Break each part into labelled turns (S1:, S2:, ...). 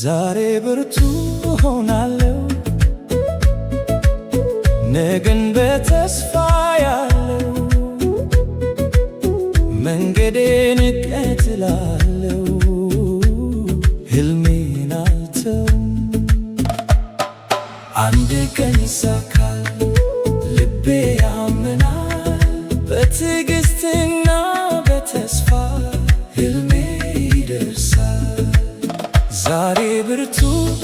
S1: ዛሬ ብርቱ ሆናለሁ ነገን በተስፋ ያለው መንገዴን እቀጥላለሁ ሕልሜን አልተውም። አንድ ቀን ይሳካል ልቤ ያምናል በትዕግስትና በተስፋ ሕልሜ ይደርሳል። ዛሬ ብርቱ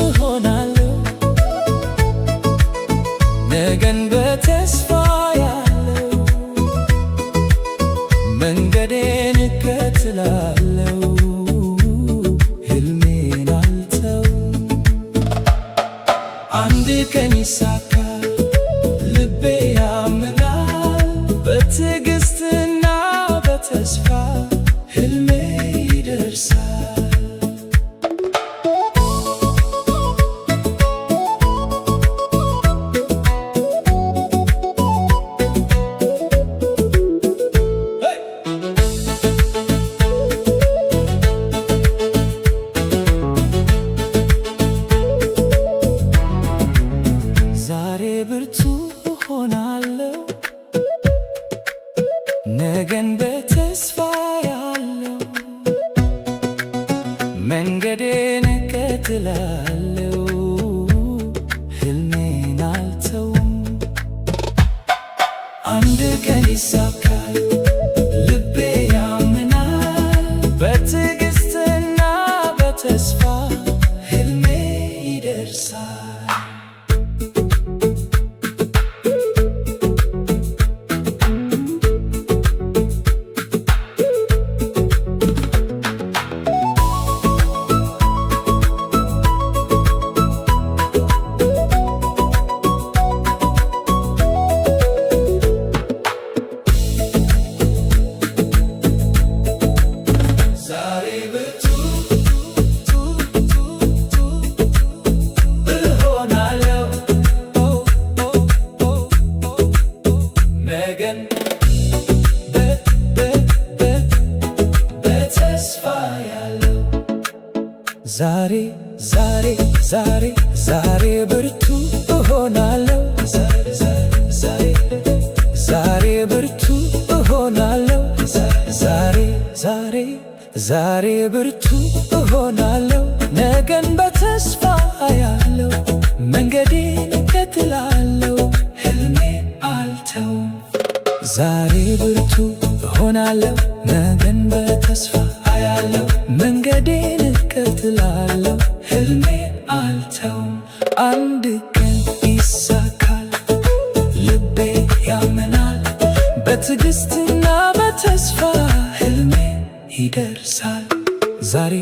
S1: እሆናለሁ ነገን በተስፋ ያለው መንገዴን እከተላለሁ ሕልሜን አልተውም። አንድ ቀን ይሳካል ልቤ ያምናል በትዕግስትና በተስፋ ሕልሜ ይደርሳል። ዛሬ ብርቱ እሆናለሁ ነገን በተስፋ ያለው መንገዴን እከተላለሁ ሕልሜን አልተውም። አንድ ቀን ይሳካል ልቤ ያምናል በትዕግስትና በተስፋ ሕልሜ ይደርሳል። ዛሬ ዛሬ ዛሬ ዛሬ ብርቱ እሆናለሁ ዛሬ ብርቱ እሆናለሁ ዛሬ ዛሬ ዛሬ ብርቱ እሆናለሁ ነገን በተስፋ ያለው መንገዴን እከተላለሁ ሕልሜን አልተውም። ዛሬ ብርቱ እሆናለሁ ነገን በተስፋ ያለው መንገዴን እከተላለሁ ሕልሜን አልተውም። አንድ ቀን ይሳካል ልቤ ያምናል በትዕግስትና በተስፋ ሕልሜ ይደርሳል። ዛሬ